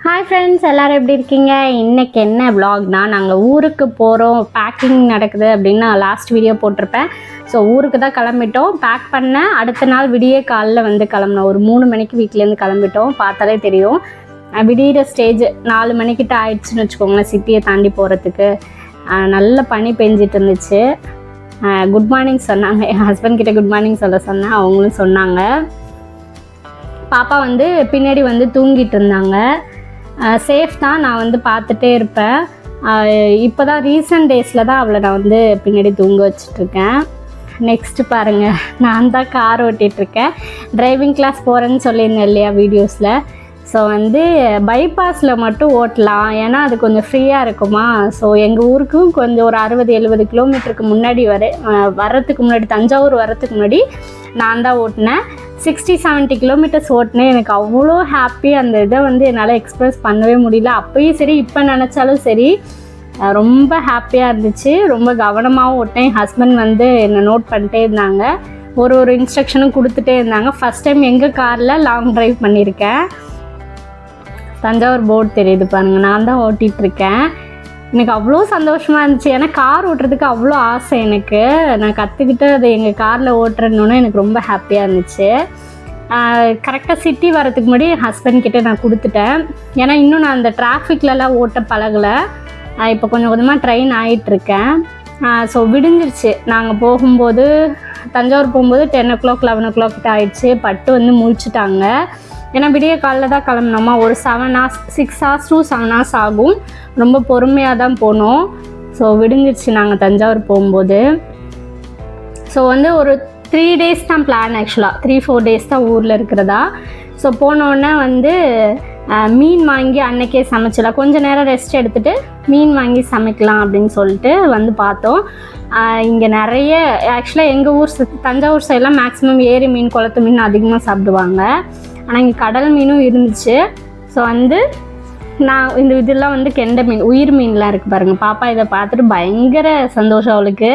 Hi friends, எல்லோரும் எப்படி இருக்கீங்க? இன்றைக்கி என்ன விலாக்னா, நாங்கள் ஊருக்கு போகிறோம், பேக்கிங் நடக்குது அப்படின்னு நான் லாஸ்ட் வீடியோ போட்டிருப்பேன். ஸோ ஊருக்கு தான் கிளம்பிட்டோம். பேக் பண்ண அடுத்த நாள் விடிய காலில் வந்து கிளம்பினோம். ஒரு 3 மணிக்கு வீட்டிலேருந்து கிளம்பிட்டோம். பார்த்தாலே தெரியும் விடிகிற ஸ்டேஜ் 4 மணிக்கிட்ட ஆயிடுச்சுன்னு வச்சுக்கோங்களேன். சிட்டியை தாண்டி போகிறதுக்கு நல்ல பனி பெஞ்சிட்டு இருந்துச்சு. குட் மார்னிங் சொன்னாங்க. என் ஹஸ்பண்ட் கிட்டே குட் மார்னிங் சொல்ல சொன்னேன், அவங்களும் சொன்னாங்க. பாப்பா வந்து பின்னாடி வந்து தூங்கிட்டு இருந்தாங்க. சேஃப் தான், நான் வந்து பார்த்துட்டே இருப்பேன். இப்போ தான் ரீசன்ட் டேஸில் தான் அவளை நான் வந்து பின்னாடி தூங்க வச்சிட்ருக்கேன். நெக்ஸ்ட்டு பாருங்கள், நான் தான் கார் ஓட்டிகிட்ருக்கேன். டிரைவிங் கிளாஸ் போகிறேன்னு சொல்லியிருந்தேன் இல்லையா வீடியோஸில். ஸோ வந்து பைபாஸில் மட்டும் ஓட்டலாம், ஏன்னா அது கொஞ்சம் ஃப்ரீயாக இருக்குமா. ஸோ எங்கள் ஊருக்கும் கொஞ்சம் ஒரு 60-70 கிலோமீட்டருக்கு முன்னாடி வர்றதுக்கு முன்னாடி, தஞ்சாவூர் வர்றதுக்கு முன்னாடி நான் தான் ஓட்டினேன். 60-70 கிலோமீட்டர்ஸ் ஓட்டினேன். எனக்கு அவ்வளோ ஹாப்பி. அந்த இதை வந்து என்னால் எக்ஸ்ப்ரெஸ் பண்ணவே முடியல. அப்போயும் சரி, இப்போ நினச்சாலும் சரி, ரொம்ப ஹாப்பியாக இருந்துச்சு. ரொம்ப கவனமாகவும் ஓட்டினேன். என் ஹஸ்பண்ட் வந்து என்னை நோட் பண்ணிட்டே இருந்தாங்க, ஒரு இன்ஸ்ட்ரக்ஷனும் கொடுத்துட்டே இருந்தாங்க. ஃபஸ்ட் டைம் எங்கள் காரில் லாங் ட்ரைவ் பண்ணியிருக்கேன். தஞ்சாவூர் போர்டு தெரியுது பாருங்கள், நான் தான் ஓட்டிகிட்ருக்கேன். எனக்கு அவ்வளோ சந்தோஷமாக இருந்துச்சு. ஏன்னா கார் ஓட்டுறதுக்கு அவ்வளோ ஆசை எனக்கு. நான் கற்றுக்கிட்டு அதை எங்கள் காரில் ஓட்டுறேன்னு எனக்கு ரொம்ப ஹாப்பியாக இருந்துச்சு. கரெக்டாக சிட்டி வரதுக்கு முன்னாடி என் ஹஸ்பண்ட் கிட்டே நான் கொடுத்துட்டேன். ஏன்னா இன்னும் நான் அந்த டிராஃபிக்லலாம் ஓட்ட பழகலை. இப்போ கொஞ்சம் கொஞ்சமாக ட்ரெயின் ஆகிட்டுருக்கேன். ஸோ விடிஞ்சிருச்சு. நாங்கள் போகும்போது, தஞ்சாவூர் போகும்போது 10 o'clock 11 o'clock கிட்ட ஆகிடுச்சு. பட்டு வந்து முழிச்சிட்டாங்க. ஏன்னா விடிய காலையில் தான் கிளம்பினோமா. ஒரு 6 hours to 7 hours ஆகும். ரொம்ப பொறுமையாக தான் போனோம். ஸோ விடிஞ்சிருச்சு நாங்கள் தஞ்சாவூர் போகும்போது. ஸோ வந்து ஒரு 3 days தான் பிளான். ஆக்சுவலாக 3-4 days தான் ஊரில் இருக்கிறதா. ஸோ போனோடனே வந்து மீன் வாங்கி அன்றைக்கே சமைச்சிடலாம், கொஞ்சம் நேரம் ரெஸ்ட் எடுத்துகிட்டு மீன் வாங்கி சமைக்கலாம் அப்படின்னு சொல்லிட்டு வந்து பார்த்தோம். இங்கே நிறைய ஆக்சுவலாக எங்கள் ஊர் தஞ்சாவூர் சைடெலாம் மேக்ஸிமம் ஏரி மீன், குளத்து மீன் அதிகமாக சாப்பிடுவாங்க. ஆனால் இங்கே கடல் மீனும் இருந்துச்சு. ஸோ வந்து நான் இதெல்லாம் வந்து கெண்டை மீன், உயிர் மீன்லாம் இருக்குது பாருங்கள். பாப்பா இதை பார்த்துட்டு பயங்கர சந்தோஷம் அவளுக்கு.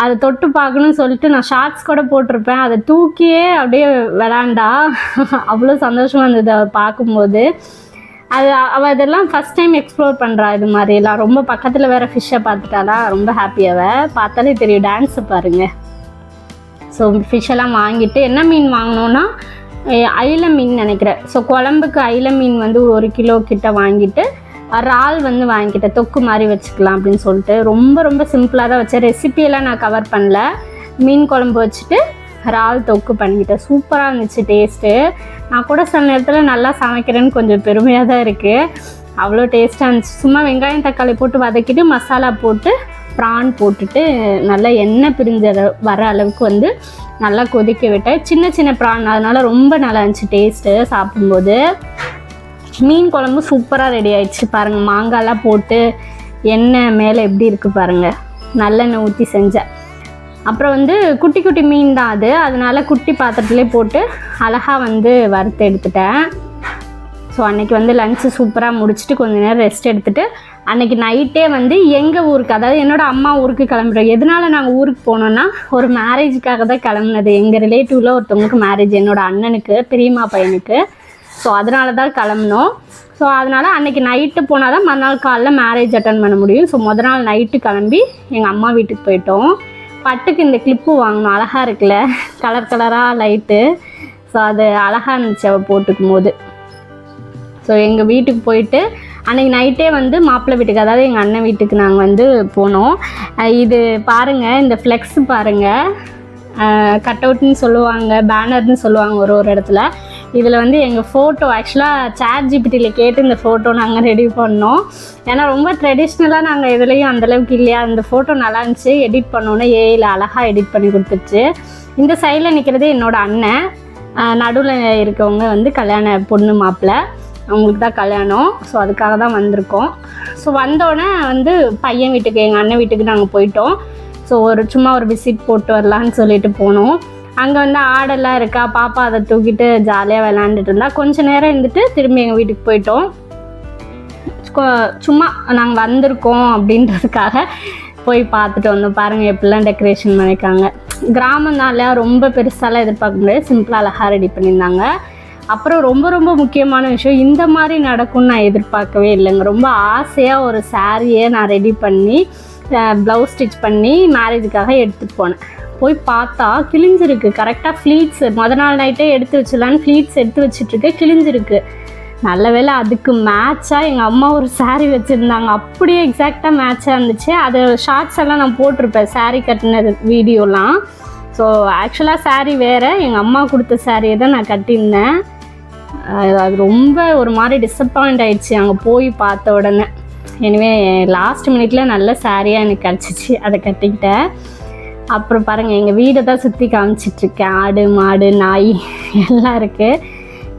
அதை தொட்டு பார்க்கணுன்னு சொல்லிட்டு நான் ஷார்ட்ஸ் கூட போட்டிருப்பேன். அதை தூக்கியே அப்படியே விளாண்டா. அவ்வளோ சந்தோஷமாக இருந்தது அவள் பார்க்கும்போது. அவள் இதெல்லாம் ஃபஸ்ட் டைம் எக்ஸ்ப்ளோர் பண்ணுறா. இது மாதிரிலாம் ரொம்ப பக்கத்தில் வேறு ஃபிஷ்ஷை பார்த்துட்டாளா, ரொம்ப ஹாப்பியாகவே. பார்த்தாலே தெரியும், டான்ஸை பாருங்கள். ஸோ ஃபிஷ்ஷெல்லாம் வாங்கிட்டு, என்ன மீன் வாங்கினோன்னா அயிலை மீன் நினைக்கிறேன். ஸோ குழம்புக்கு அயிலை மீன் வந்து 1 கிலோ கிட்ட வாங்கிட்டு, இறால் வந்து வாங்கிக்கிட்டேன், தொக்கு மாதிரி வச்சுக்கலாம் அப்படின்னு சொல்லிட்டு. ரொம்ப ரொம்ப சிம்பிளாக தான் வச்சேன். ரெசிபியெல்லாம் நான் கவர் பண்ணல. மீன் குழம்பு வச்சுட்டு இறால் தொக்கு பண்ணிக்கிட்டேன். சூப்பராக இருந்துச்சு டேஸ்ட்டு. நான் கூட சில நேரத்தில் நல்லா சமைக்கிறேன்னு கொஞ்சம் பெருமையாக தான் இருக்குது. அவ்வளோ டேஸ்ட்டாக இருந்துச்சு. சும்மா வெங்காயம் தக்காளி போட்டு வதக்கிட்டு மசாலா போட்டு ப்ரான் போட்டுட்டு நல்லா எண்ணெய் பிரிஞ்ச வர அளவுக்கு வந்து நல்லா கொதிக்க விட்டேன். சின்ன சின்ன ப்ரான், அதனால் ரொம்ப நல்லா இருந்துச்சு டேஸ்ட்டு சாப்பிடும்போது. மீன் குழம்பு சூப்பராக ரெடி ஆகிடுச்சு பாருங்கள். மாங்காய்லாம் போட்டு எண்ணெய் மேலே எப்படி இருக்குது பாருங்கள், நல்லெண்ணெய் ஊற்றி செஞ்சேன். அப்புறம் வந்து குட்டி குட்டி மீன் தான் அது, அதனால் குட்டி பாத்திரத்துலேயே போட்டு அழகாக வந்து வறுத்து எடுத்துட்டேன். ஸோ அன்றைக்கி வந்து லன்ச்சு சூப்பராக முடிச்சுட்டு கொஞ்சம் நேரம் ரெஸ்ட் எடுத்துகிட்டு அன்றைக்கி நைட்டே வந்து எங்கள் ஊருக்கு, அதாவது என்னோடய அம்மா ஊருக்கு கிளம்புறோம். எதனால் நாங்கள் ஊருக்கு போனோன்னா, ஒரு மேரேஜுக்காக தான் கிளம்புனது. எங்கள் ரிலேட்டிவில் ஒருத்தவங்களுக்கு மேரேஜ், என்னோடய அண்ணனுக்கு, பெரியம்மா பையனுக்கு. ஸோ அதனால தான் கிளம்புனோம். ஸோ அதனால் அன்றைக்கி நைட்டு போனால் தான் மறுநாள் காலைல மேரேஜ் அட்டன் பண்ண முடியும். ஸோ முதல் நாள் நைட்டு கிளம்பி எங்கள் அம்மா வீட்டுக்கு போயிட்டோம். பட்டுக்கு இந்த கிளிப்பு வாங்கினோம், அழகாக இருக்குல்ல, கலர் கலராக லைட்டு. ஸோ அது அழகாக இருந்துச்சு அவள் போட்டுக்கும் போது. ஸோ எங்கள் வீட்டுக்கு போயிட்டு அன்றைக்கி நைட்டே வந்து மாப்பிள்ளை வீட்டுக்கு, அதாவது எங்கள் அண்ணன் வீட்டுக்கு நாங்கள் வந்து போனோம். இது பாருங்கள், இந்த ஃப்ளெக்ஸ் பாருங்கள், கட் அவுட்னு சொல்லுவாங்க, பேனர்னு சொல்லுவாங்க ஒரு இடத்துல. இதில் வந்து எங்கள் ஃபோட்டோ ஆக்சுவலாக ChatGPTயில் கேட்டு இந்த ஃபோட்டோ நாங்கள் ரெடி பண்ணோம். ஏன்னா ரொம்ப ட்ரெடிஷ்னலாக நாங்கள் எதுலேயும் அந்தளவுக்கு இல்லையா. அந்த ஃபோட்டோ நல்லா இருந்துச்சு. எடிட் பண்ணோன்னே ஏஐயில் அழகாக எடிட் பண்ணி கொடுத்துருச்சு. இந்த சைடில் நிற்கிறது என்னோடய அண்ணன், நடுவில் இருக்கவங்க வந்து கல்யாண பொண்ணு மாப்பிள்ளை, அவங்களுக்கு தான் கல்யாணம். ஸோ அதுக்காக தான் வந்திருக்கோம். ஸோ வந்தோடனே வந்து பையன் வீட்டுக்கு, எங்கள் அண்ணன் வீட்டுக்கு நாங்கள் போயிட்டோம். ஸோ சும்மா ஒரு விசிட் போட்டு வரலான்னு சொல்லிட்டு போனோம். அங்கே வந்து ஆடெல்லாம் இருக்கா, பாப்பா அதை தூக்கிட்டு ஜாலியாக விளாண்டுட்டு இருந்தா. கொஞ்சம் நேரம் இருந்துட்டு திரும்பி எங்கள் வீட்டுக்கு போயிட்டோம். சும்மா நாங்கள் வந்திருக்கோம் அப்படின்றதுக்காக போய் பார்த்துட்டு வந்தோம். பாருங்கள் எப்படிலாம் டெக்கரேஷன் பண்ணியிருக்காங்க. கிராமம் தான் இல்லையா, ரொம்ப பெருசாலாம் எதிர்பார்க்க முடியாது. சிம்பிளாக அழகாக ரெடி பண்ணியிருந்தாங்க. அப்புறம் ரொம்ப ரொம்ப முக்கியமான விஷயம், இந்த மாதிரி நடக்கும்னு நான் எதிர்பார்க்கவே இல்லைங்க. ரொம்ப ஆசையாக ஒரு சாரியை நான் ரெடி பண்ணி ப்ளவுஸ் ஸ்டிச் பண்ணி மேரேஜுக்காக எடுத்துகிட்டு போனேன். போய் பார்த்தா கிழிஞ்சிருக்கு. கரெக்டாக ஃப்ளீட்ஸ் நாள் நைட்டே எடுத்து வச்சிடலான்னு ஃப்ளீட்ஸ் எடுத்து வச்சிட்ருக்கு, கிழிஞ்சிருக்கு. நல்ல வேளை அதுக்கு மேட்சாக எங்கள் அம்மா ஒரு சாரீ வச்சுருந்தாங்க. அப்படியே எக்ஸாக்டாக மேட்சாக இருந்துச்சு. அது ஷார்ட்ஸ் எல்லாம் நான் போட்டிருப்பேன், சாரீ கட்டின வீடியோலாம். ஸோ ஆக்சுவலாக சாரீ வேறு, எங்கள் அம்மா கொடுத்த சாரியை தான் நான் கட்டியிருந்தேன். அது ரொம்ப ஒரு மாதிரி டிசப்பாயிண்ட் ஆகிடுச்சு அங்கே போய் பார்த்த உடனே. எனவே லாஸ்ட் மினிட்ல நல்ல சாரியாக எனக்கு கிடச்சிச்சு, அதை கட்டிக்கிட்டேன். அப்புறம் பாருங்கள், எங்கள் வீடை தான் சுற்றி காமிச்சிட்ருக்கேன். ஆடு மாடு நாய் எல்லாம் இருக்குது.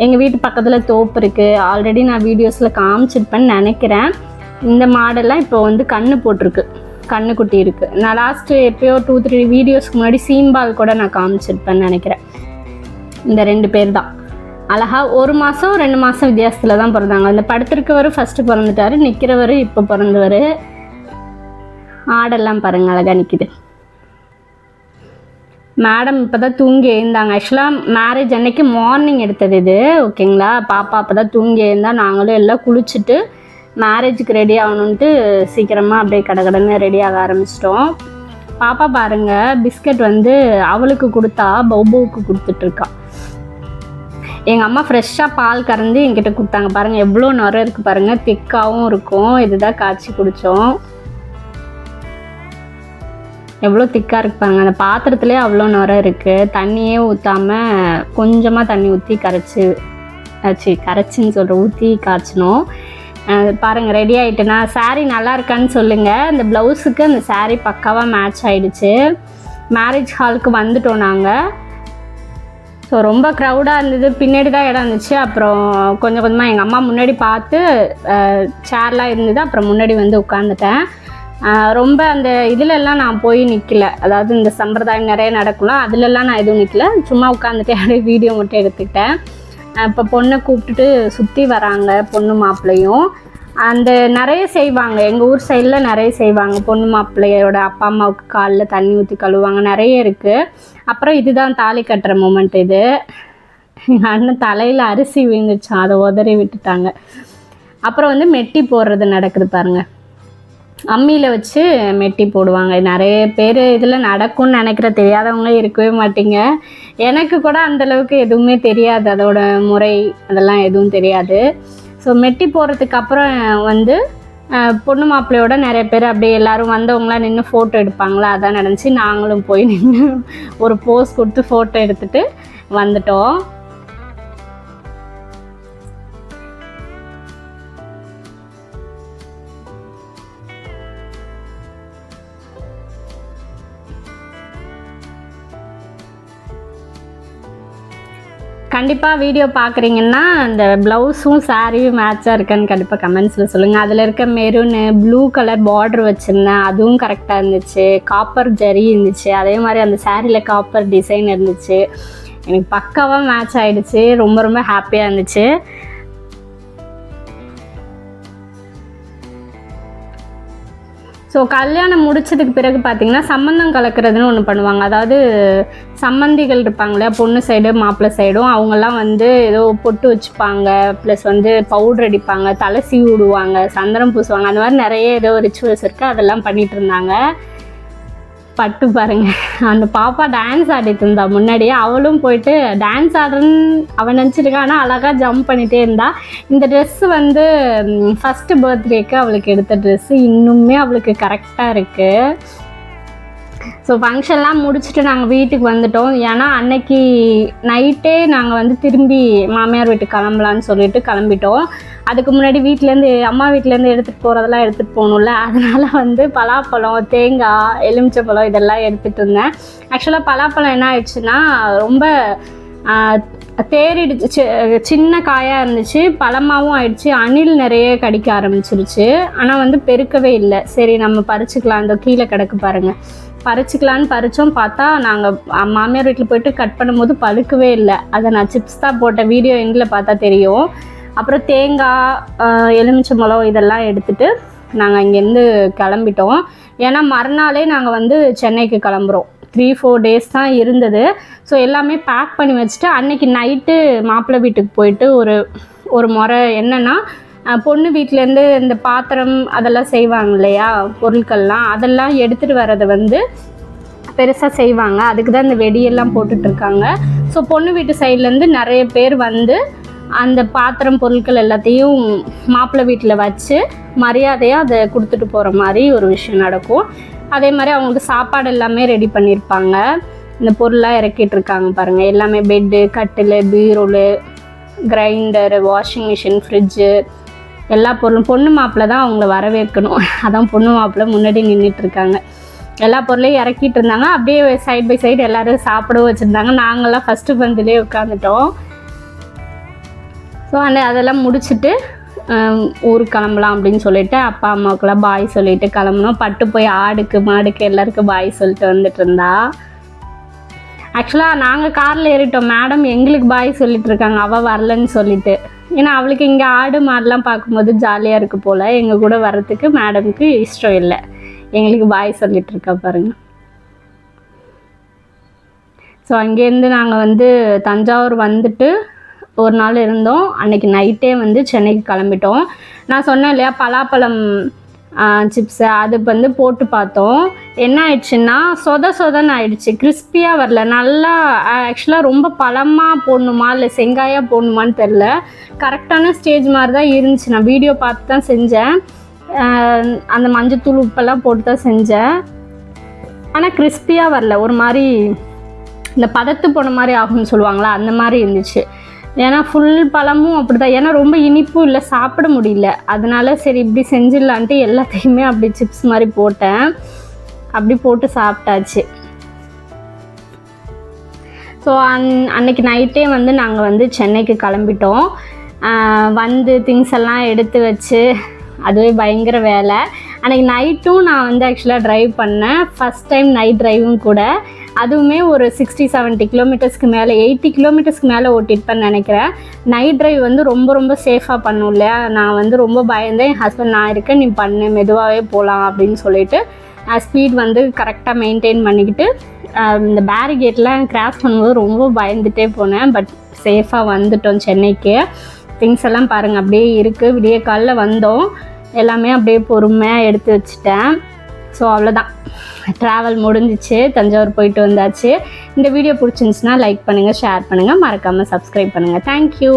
எங்கள் வீட்டு பக்கத்தில் தோப்பு இருக்குது. ஆல்ரெடி நான் வீடியோஸில் காமிச்சிருப்பேன்னு நினைக்கிறேன். இந்த மாடெல்லாம் இப்போ வந்து கண்ணு போட்டிருக்கு, கண்ணுக்குட்டி இருக்குது. நான் லாஸ்ட்டு எப்போயோ 2-3 வீடியோஸ்க்கு முன்னாடி சீம்பால் கூட நான் காமிச்சிருப்பேன்னு நினைக்கிறேன். இந்த 2 பேர் தான் அழகாக 1 மாதம் 2 மாதம் வித்தியாசத்தில் தான் பிறந்தாங்க. அந்த படுத்திருக்கவர் ஃபஸ்ட்டு பிறந்துட்டார், நிற்கிறவர் இப்போ பிறந்தவர். ஆடெல்லாம் பாருங்கள் அழகாக நிற்கிது. மேடம் இப்போ தான் தூங்கி எழுந்தாங்க. ஆக்சுவலாக மேரேஜ் அன்னைக்கு மார்னிங் எடுத்தது இது, ஓகேங்களா. பாப்பா அப்போ தான் தூங்கி எழுந்தால் நாங்களும் எல்லாம் குளிச்சுட்டு மேரேஜுக்கு ரெடி ஆகணுன்ட்டு சீக்கிரமாக அப்படியே கடகடன்னு ரெடி ஆக ஆரம்பிச்சிட்டோம். பாப்பா பாருங்கள், பிஸ்கட் வந்து அவளுக்கு கொடுத்தா பௌபவுக்கு கொடுத்துட்ருக்கா. எங்கள் அம்மா ஃப்ரெஷ்ஷாக பால் கறந்து என்கிட்ட கொடுத்தாங்க. பாருங்கள் எவ்வளோ நுரை இருக்குது பாருங்கள், திக்காகவும் இருக்கும். இதுதான் காய்ச்சி குடித்தோம். எவ்வளோ திக்காக இருக்கு பாருங்கள். அந்த பாத்திரத்துலேயே அவ்வளோ நுரை இருக்குது. தண்ணியே ஊற்றாமல் கொஞ்சமாக தண்ணி ஊற்றி கரைச்சின்னு சொல்கிற ஊற்றி காய்ச்சினோம். பாருங்கள் ரெடி ஆகிட்டுனா. சாரீ நல்லா இருக்கான்னு சொல்லுங்கள். அந்த ப்ளவுஸுக்கு அந்த சாரீ பக்காவாக மேட்ச் ஆகிடுச்சு. மேரேஜ் ஹாலுக்கு வந்துட்டோம் நாங்கள். ஸோ ரொம்ப க்ரௌடாக இருந்தது, பின்னாடி தான் இடம் இருந்துச்சு. அப்புறம் கொஞ்சம் கொஞ்சமாக எங்கள் அம்மா முன்னாடி பார்த்து சேர்லாம் இருந்தது, அப்புறம் முன்னாடி வந்து உட்காந்துட்டேன். ரொம்ப அந்த இதிலெல்லாம் நான் போய் நிற்கல. அதாவது இந்த சம்பிரதாயம் நிறைய நடக்கலாம், அதிலெல்லாம் நான் எதுவும் நிற்கல. சும்மா உட்காந்துட்டு அப்படியே வீடியோ மட்டும் எடுத்துக்கிட்டேன். இப்போ பொண்ணை கூப்பிட்டுட்டு சுற்றி வராங்க, பொண்ணு மாப்பிள்ளையும். அந்த நிறைய செய்வாங்க, எங்கள் ஊர் சைடில் நிறைய செய்வாங்க. பொண்ணு மாப்பிள்ளையோட அப்பா அம்மாவுக்கு காலில் தண்ணி ஊற்றி கழுவாங்க, நிறைய இருக்குது. அப்புறம் இதுதான் தாலி கட்டுற மூமெண்ட். இது எங்கள் அண்ணன் தலையில் அரிசி விழுந்துச்சான், அதை உதறி விட்டுட்டாங்க. அப்புறம் வந்து மெட்டி போடுறது நடக்குது பாருங்கள். அம்மியில் வச்சு மெட்டி போடுவாங்க. நிறைய பேர் இதில் நடக்கும்னு நினைக்கிற, தெரியாதவங்க இருக்கவே மாட்டீங்க. எனக்கு கூட அந்தளவுக்கு எதுவுமே தெரியாது, அதோட முறை அதெல்லாம் எதுவும் தெரியாது. ஸோ மெட்டி போடுறதுக்கு அப்புறம் வந்து பொண்ணு மாப்பிள்ளையோட நிறைய பேர் அப்படியே எல்லோரும் வந்தவங்களாம் நின்று ஃபோட்டோ எடுப்பாங்களா, அதான் நினச்சி நாங்களும் போய் நின்று ஒரு போஸ் கொடுத்து ஃபோட்டோ எடுத்துகிட்டு வந்துட்டோம். கண்டிப்பாக வீடியோ பார்க்குறீங்கன்னா அந்த ப்ளவுஸும் சாரியும் மேட்சாக இருக்கான்னு கண்டிப்பாக கமெண்ட்ஸில் சொல்லுங்கள். அதில் இருக்க மெரூனு ப்ளூ கலர் பார்டர் வச்சுருந்தேன், அதுவும் கரெக்டாக இருந்துச்சு. காப்பர் ஜரி இருந்துச்சு, அதே மாதிரி அந்த சாரியில் காப்பர் டிசைன் இருந்துச்சு. எனக்கு பக்காவாக மேட்ச் ஆகிடுச்சு. ரொம்ப ரொம்ப ஹாப்பியாக இருந்துச்சு. ஸோ கல்யாணம் முடிச்சதுக்கு பிறகு பார்த்திங்கன்னா சம்மந்தம் கலக்கிறதுன்னு ஒன்று பண்ணுவாங்க. அதாவது சம்மந்திகள் இருப்பாங்க இல்லையா, பொண்ணு சைடு மாப்பிள்ளை சைடும், அவங்கெல்லாம் வந்து ஏதோ பொட்டு வச்சுப்பாங்க, ப்ளஸ் வந்து பவுடர் அடிப்பாங்க, தலை சீவி விடுவாங்க, சந்தனம் பூசுவாங்க, அந்த மாதிரி நிறைய ஏதோ ரிச்சுவல்ஸ் இருக்குது. அதெல்லாம் பண்ணிகிட்டு இருந்தாங்க. பட்டு பாருங்கள், அந்த பாப்பா டான்ஸ் ஆடிட்டு இருந்தா முன்னாடியே. அவளும் போயிட்டு டான்ஸ் ஆடுறன்னு அவன் நினச்சிருக்கா, ஆனால் அழகாக ஜம்ப் பண்ணிகிட்டே இருந்தா. இந்த ட்ரெஸ்ஸு வந்து ஃபஸ்ட்டு பர்த்டேக்கு அவளுக்கு எடுத்த ட்ரெஸ்ஸு இன்னுமே அவளுக்கு கரெக்டாக இருக்குது. ஸோ ஃபங்க்ஷன்லாம் முடிச்சுட்டு நாங்கள் வீட்டுக்கு வந்துட்டோம். ஏன்னா அன்னைக்கு நைட்டே நாங்கள் வந்து திரும்பி மாமியார் வீட்டுக்கு கிளம்பலான்னு சொல்லிட்டு கிளம்பிட்டோம். அதுக்கு முன்னாடி வீட்டிலேருந்து அம்மா வீட்டிலேருந்து எடுத்துகிட்டு போகிறதெல்லாம் எடுத்துகிட்டு போகணும்ல, அதனால் வந்து பலாப்பழம், தேங்காய், எலுமிச்சப்பழம் இதெல்லாம் எடுத்துகிட்டு இருந்தேன். ஆக்சுவலாக பலாப்பழம் என்ன ஆயிடுச்சுன்னா ரொம்ப தேறிடுச்சு, சின்ன காயாக இருந்துச்சு, பழமாகவும் ஆயிடுச்சு, அணில் நிறைய கடிக்க ஆரம்பிச்சிருச்சு. ஆனால் வந்து பெருக்கவே இல்லை. சரி நம்ம பறிச்சுக்கலாம், அந்த கீழே கிடக்கு பாருங்கள், பறிச்சுக்கலான்னு பறித்தோம். பார்த்தா நாங்கள் மாமியார் வீட்டில் போய்ட்டு கட் பண்ணும்போது பழுக்கவே இல்லை. அதை நான் சிப்ஸ் தான் போட்ட வீடியோ எண்டில் பார்த்தா தெரியும். அப்புறம் தேங்காய், எலுமிச்சம்பழம் இதெல்லாம் எடுத்துகிட்டு நாங்கள் இங்கேருந்து கிளம்பிட்டோம். ஏன்னா மறுநாளே நாங்கள் வந்து சென்னைக்கு கிளம்புறோம். 3-4 டேஸ் தான் இருந்தது. ஸோ எல்லாமே பேக் பண்ணி வச்சுட்டு அன்றைக்கி நைட்டு மாப்பிள்ளை வீட்டுக்கு போயிட்டு ஒரு முறை என்னென்னா, பொண்ணு வீட்டிலேருந்து இந்த பாத்திரம் அதெல்லாம் செய்வாங்க இல்லையா, பொருட்கள்லாம் அதெல்லாம் எடுத்துகிட்டு வர்றதை வந்து பெருசாக செய்வாங்க. அதுக்கு தான் இந்த வெடியெல்லாம் போட்டுட்ருக்காங்க. ஸோ பொண்ணு வீட்டு சைட்லேருந்து நிறைய பேர் வந்து அந்த பாத்திரம் பொருட்கள் எல்லாத்தையும் மாப்பிள்ளை வீட்டில் வச்சு மரியாதையாக அதை கொடுத்துட்டு போகிற மாதிரி ஒரு விஷயம் நடக்கும். அதே மாதிரி அவங்களுக்கு சாப்பாடு எல்லாமே ரெடி பண்ணியிருப்பாங்க. இந்த பொருளாக இறக்கிட்டு இருக்காங்க பாருங்கள். எல்லாமே பெட்டு, கட்டில், பீரோலு, கிரைண்டரு, வாஷிங் மிஷின், ஃப்ரிட்ஜு, எல்லா பொருளும். பொண்ணு மாப்பிள்ளை தான் அவங்கள வரவேற்கணும். அதான் பொண்ணு மாப்பிள்ளை முன்னாடி நின்றுட்டுருக்காங்க. எல்லா பொருளையும் இறக்கிட்டு இருந்தாங்க. அப்படியே சைட் பை சைடு எல்லோரும் சாப்பிடவும் வச்சுருந்தாங்க. நாங்கள்லாம் ஃபஸ்ட்டு பந்திலே உட்காந்துட்டோம். ஸோ அதெல்லாம் முடிச்சுட்டு ஊருக்கு கிளம்பலாம் அப்படின்னு சொல்லிட்டு அப்பா அம்மாவுக்கெல்லாம் பாய் சொல்லிவிட்டு கிளம்புனோம். பட்டு போய் ஆடுக்கு மாடுக்கு எல்லாருக்கும் பாய் சொல்லிட்டு வந்துட்டு இருந்தா. ஆக்சுவலாக நாங்கள் காரில் ஏறிட்டோம். மேடம் எங்களுக்கு பாய் சொல்லிட்டு இருக்காங்க, அவள் வரலன்னு சொல்லிட்டு. ஏன்னா அவளுக்கு இங்கே ஆடு மாடெலாம் பார்க்கும்போது ஜாலியாக இருக்குது போல். எங்கள் கூட வர்றதுக்கு மேடமுக்கு இஷ்டம் இல்லை. எங்களுக்கு பாய் சொல்லிட்டு இருக்கா பாருங்கள். ஸோ அங்கேருந்து நாங்கள் வந்து தஞ்சாவூர் வந்துட்டு ஒரு நாள் இருந்தோம். அன்றைக்கி நைட்டே வந்து சென்னைக்கு கிளம்பிட்டோம். நான் சொன்னேன் இல்லையா பலாப்பழம் சிப்ஸு, அது வந்து போட்டு பார்த்தோம். என்ன ஆயிடுச்சுன்னா சொதன்னு ஆயிடுச்சு. கிறிஸ்பியாக வரல. நல்லா ஆக்சுவலாக ரொம்ப பழமாக போடணுமா இல்லை செங்காயாக போடணுமான்னு தெரில. கரெக்டான ஸ்டேஜ் மாதிரி தான் இருந்துச்சு. நான் வீடியோ பார்த்து தான் செஞ்சேன். அந்த மஞ்சத்தூள் உப்பெல்லாம் போட்டு தான் செஞ்சேன். ஆனால் கிறிஸ்பியாக வரல. ஒரு மாதிரி இந்த பதத்து போன மாதிரி ஆகும்னு சொல்லுவாங்களா, அந்த மாதிரி இருந்துச்சு. ஏன்னா ஃபுல் பழமும் அப்படி தான். ஏன்னா ரொம்ப இனிப்பும் இல்லை, சாப்பிட முடியல. அதனால சரி இப்படி செஞ்சிடலான்ட்டு எல்லாத்தையுமே அப்படி சிப்ஸ் மாதிரி போட்டேன். அப்படி போட்டு சாப்பிட்டாச்சு. ஸோ அன்னைக்கு நைட்டே வந்து நாங்கள் வந்து சென்னைக்கு கிளம்பிட்டோம். வந்து திங்ஸ் எல்லாம் எடுத்து வச்சு அதுவே பயங்கர வேலை. அன்றைக்கி நைட்டும் நான் வந்து ஆக்சுவலாக ட்ரைவ் பண்ணேன். ஃபஸ்ட் டைம் நைட் ட்ரைவும் கூட. அதுவுமே ஒரு 60-70 கிலோமீட்டர்ஸ்க்கு மேலே, 80 கிலோமீட்டர்ஸ்க்கு மேலே ஓட்டிருப்பேன்னு நினைக்கிறேன். நைட் ட்ரைவ் வந்து ரொம்ப சேஃபாக பண்ணும் இல்லையா. நான் வந்து ரொம்ப பயந்தேன். என் ஹஸ்பண்ட் நான் இருக்கேன், நீ பண்ணு, மெதுவாகவே போகலாம் அப்படின்னு சொல்லிட்டு ஸ்பீட் வந்து கரெக்டாக மெயின்டைன் பண்ணிக்கிட்டு இந்த பேரிகேட்லாம் கிராஸ் பண்ணும்போது ரொம்ப பயந்துகிட்டே போனேன். பட் சேஃபாக வந்துட்டோம் சென்னைக்கு. திங்ஸ் எல்லாம் பாருங்கள் அப்படியே இருக்குது. விடிய காலில் வந்தோம். எல்லாமே அப்படியே பொறுமையாக எடுத்து வச்சுட்டேன். ஸோ அவ்வளோதான், ட்ராவல் முடிஞ்சிச்சு. தஞ்சாவூர் போயிட்டு வந்தாச்சு. இந்த வீடியோ பிடிச்சிருந்துச்சுன்னா லைக் பண்ணுங்கள், ஷேர் பண்ணுங்கள், மறக்காமல் சப்ஸ்கிரைப் பண்ணுங்கள். தேங்க்யூ.